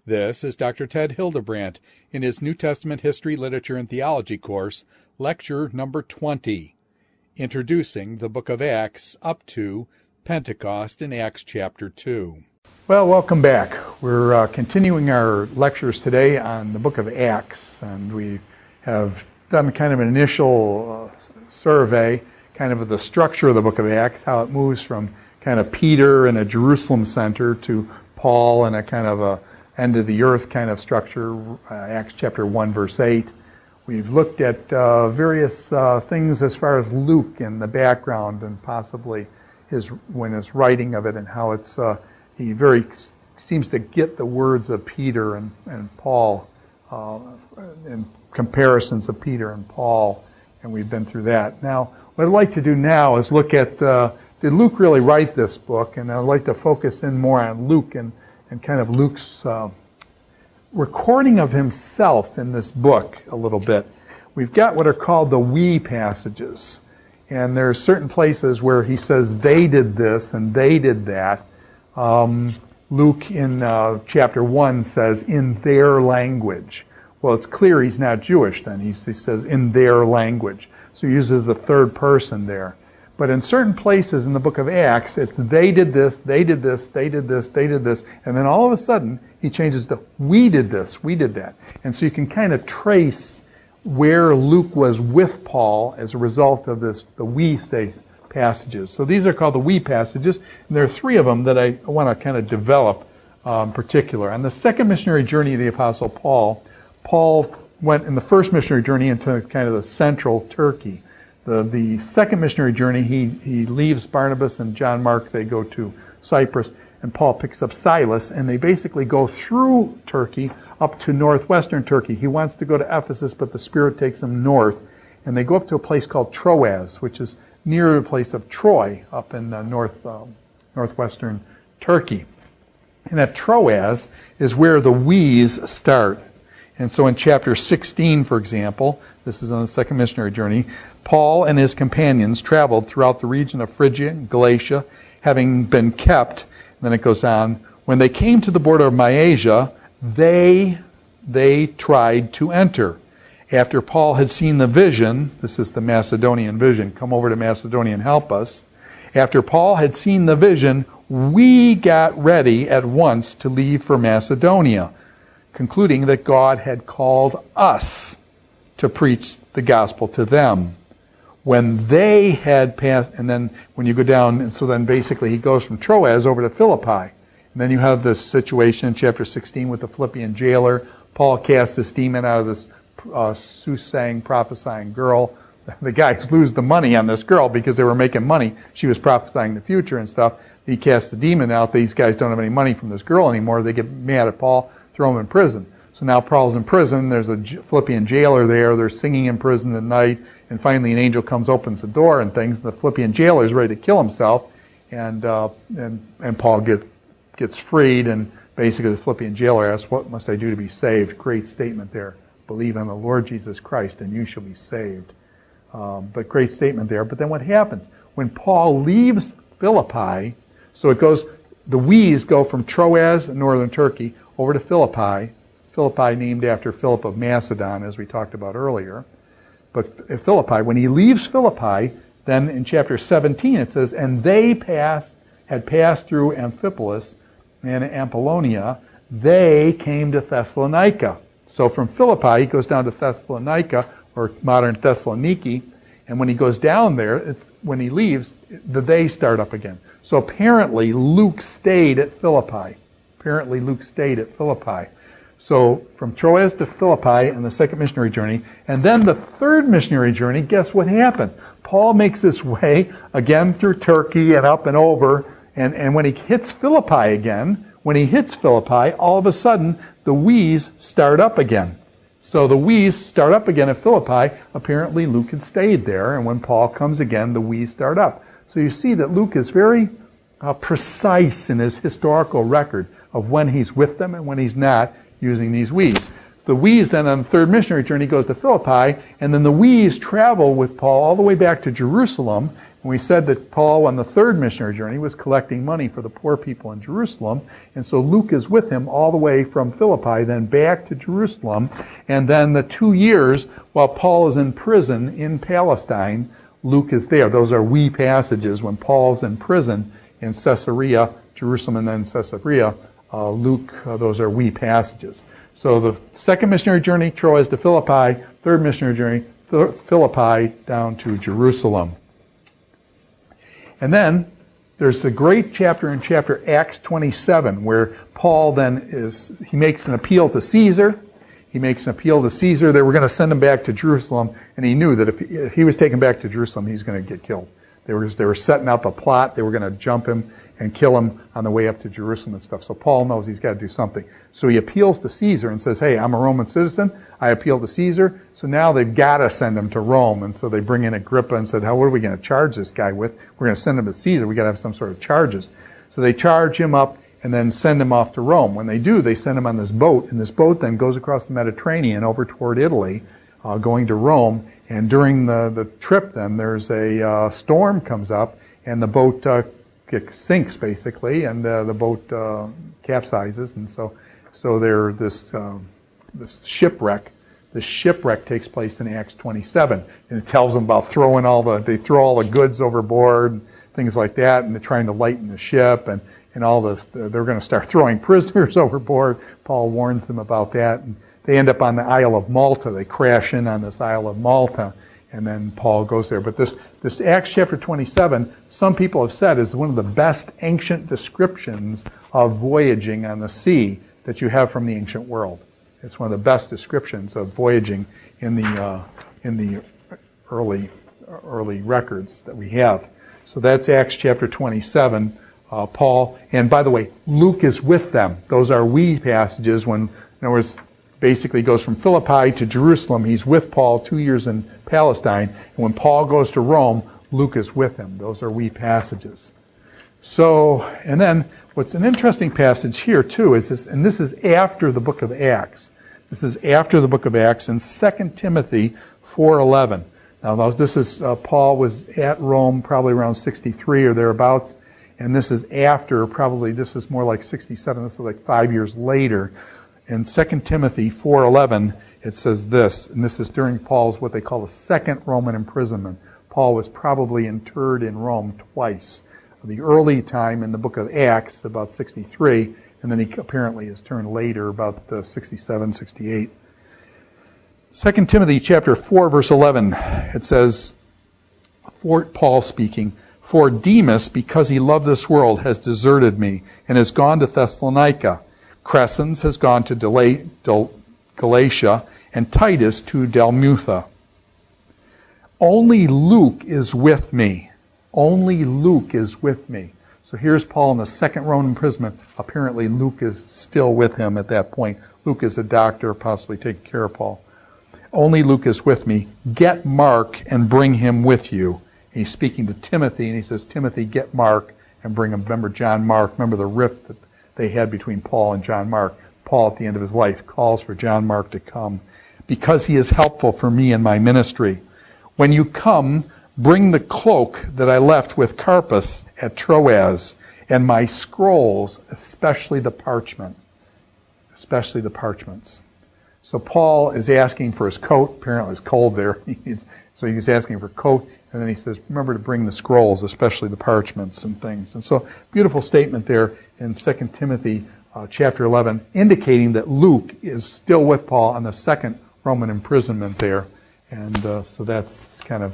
This is Dr. Ted Hildebrandt in his New Testament History, Literature, and Theology course, lecture number 20, introducing the book of Acts up to Pentecost in Acts chapter 2. Well, welcome back. We're continuing our lectures today on the book of Acts, and we have done kind of an initial survey, kind of the structure of the book of Acts, how it moves from kind of Peter in a Jerusalem center to Paul in a kind of a end of the earth kind of structure, Acts chapter 1, verse 8. We've looked at various things as far as Luke and the background and possibly his writing of it and how it's he very seems to get the words of Peter and Paul in comparisons of Peter and Paul, and we've been through that. Now, what I'd like to do now is look at did Luke really write this book, and I'd like to focus in more on Luke and kind of Luke's recording of himself in this book a little bit. We've got what are called the we passages. And there are certain places where he says they did this and they did that. Luke in chapter 1 says in their language. Well, it's clear he's not Jewish then. He says in their language. So he uses the third person there. But in certain places in the book of Acts, it's they did this, they did this, they did this, they did this, and then all of a sudden he changes to we did this, we did that. And so you can kind of trace where Luke was with Paul as a result of this, the we say passages. So these are called the we passages, and there are three of them that I want to kind of develop in particular. On the second missionary journey of the Apostle Paul, Paul went in the first missionary journey into kind of the central Turkey. The second missionary journey, he leaves Barnabas and John Mark. They go to Cyprus, and Paul picks up Silas, and they basically go through Turkey up to northwestern Turkey. He wants to go to Ephesus, but the Spirit takes him north, and they go up to a place called Troas, which is near the place of Troy up in northwestern Turkey. And at Troas is where the we's start. And so in chapter 16, for example, this is on the second missionary journey, Paul and his companions traveled throughout the region of Phrygia and Galatia, having been kept, and then it goes on, when they came to the border of Mysia, they tried to enter. After Paul had seen the vision, this is the Macedonian vision, come over to Macedonia and help us. After Paul had seen the vision, we got ready at once to leave for Macedonia, concluding that God had called us to preach the gospel to them. When they had passed, and then when you go down, and so then basically he goes from Troas over to Philippi. And then you have this situation in chapter 16 with the Philippian jailer. Paul casts this demon out of this soothsaying, prophesying girl. The guys lose the money on this girl because they were making money. She was prophesying the future and stuff. He casts the demon out. These guys don't have any money from this girl anymore. They get mad at Paul, throw him in prison. So now Paul's in prison. There's a Philippian jailer there. They're singing in prison at night. And finally an angel comes, opens the door and things. The Philippian jailer is ready to kill himself. And Paul gets freed. And basically the Philippian jailer asks, what must I do to be saved? Great statement there. Believe on the Lord Jesus Christ and you shall be saved. But great statement there. But then what happens? When Paul leaves Philippi, so it goes, the we's go from Troas in northern Turkey over to Philippi. Philippi named after Philip of Macedon, as we talked about earlier. But Philippi, when he leaves Philippi, then in chapter 17 it says, and they had passed through Amphipolis and Apollonia, they came to Thessalonica. So from Philippi, he goes down to Thessalonica, or modern Thessaloniki, and when he goes down there, when he leaves, they start up again. So apparently Luke stayed at Philippi. So from Troas to Philippi and the second missionary journey, and then the third missionary journey, guess what happened? Paul makes his way again through Turkey and up and over, and when he hits Philippi again, all of a sudden the we's start up again. So the we's start up again at Philippi. Apparently Luke had stayed there, and when Paul comes again, the we's start up. So you see that Luke is very precise in his historical record of when he's with them and when he's not, using these we's. the Wees then on the third missionary journey goes to Philippi, and then the Wees travel with Paul all the way back to Jerusalem. And we said that Paul on the third missionary journey was collecting money for the poor people in Jerusalem. And so Luke is with him all the way from Philippi, then back to Jerusalem. And then the 2 years while Paul is in prison in Palestine, Luke is there. Those are we passages when Paul's in prison in Caesarea, Jerusalem and then Caesarea. Luke, those are we passages. So the second missionary journey, Troas to Philippi. Third missionary journey, Philippi down to Jerusalem. And then there's the great chapter in chapter Acts 27 where Paul then he makes an appeal to Caesar. He makes an appeal to Caesar. They were going to send him back to Jerusalem, and he knew that if he was taken back to Jerusalem, he's going to get killed. They were setting up a plot. They were going to jump him and kill him on the way up to Jerusalem and stuff. So Paul knows he's got to do something. So he appeals to Caesar and says, hey, I'm a Roman citizen. I appeal to Caesar. So now they've got to send him to Rome. And so they bring in Agrippa and said, what are we going to charge this guy with? We're going to send him to Caesar. We've got to have some sort of charges. So they charge him up and then send him off to Rome. When they do, they send him on this boat. And this boat then goes across the Mediterranean over toward Italy, going to Rome. And during the trip then, there's a storm comes up, and the boat sinks basically, and the boat capsizes, and so there this shipwreck. The shipwreck takes place in Acts 27, and it tells them about they throw all the goods overboard, and things like that, and they're trying to lighten the ship, and all this. They're going to start throwing prisoners overboard. Paul warns them about that, and they end up on the Isle of Malta. They crash in on this Isle of Malta. And then Paul goes there. But this Acts chapter 27, some people have said, is one of the best ancient descriptions of voyaging on the sea that you have from the ancient world. It's one of the best descriptions of voyaging in the early records that we have. So that's Acts chapter 27. Paul, and by the way, Luke is with them. Those are we passages when, in other words, basically goes from Philippi to Jerusalem. He's with Paul 2 years in Palestine. And when Paul goes to Rome, Luke is with him. Those are we passages. So, and then what's an interesting passage here too is this, and this is after the book of Acts. This is after the book of Acts in 2 Timothy 4:11. Now this is, Paul was at Rome probably around 63 or thereabouts. And this is after, this is more like 67. This is like 5 years later. In 2 Timothy 4:11, it says this, and this is during Paul's what they call the second Roman imprisonment. Paul was probably interred in Rome twice. The early time in the book of Acts, about 63, and then he apparently is turned later, about 67, 68. 2 Timothy chapter 4, verse 11, it says, Paul speaking, "For Demas, because he loved this world, has deserted me, and has gone to Thessalonica. Crescens has gone to Galatia, and Titus to Dalmutha. Only Luke is with me." Only Luke is with me. So here's Paul in the second Roman imprisonment. Apparently Luke is still with him at that point. Luke is a doctor, possibly taking care of Paul. Only Luke is with me. Get Mark and bring him with you. He's speaking to Timothy, and he says, Timothy, get Mark and bring him. Remember John Mark. Remember the rift that they had between Paul and John Mark. Paul, at the end of his life, calls for John Mark to come because he is helpful for me in my ministry. When you come, bring the cloak that I left with Carpus at Troas, and my scrolls, especially the parchment. Especially the parchments. So Paul is asking for his coat. Apparently it's cold there. So he's asking for a coat. And then he says, remember to bring the scrolls, especially the parchments and things. And so, beautiful statement there in 2 Timothy chapter 11, indicating that Luke is still with Paul on the second Roman imprisonment there. And so that's kind of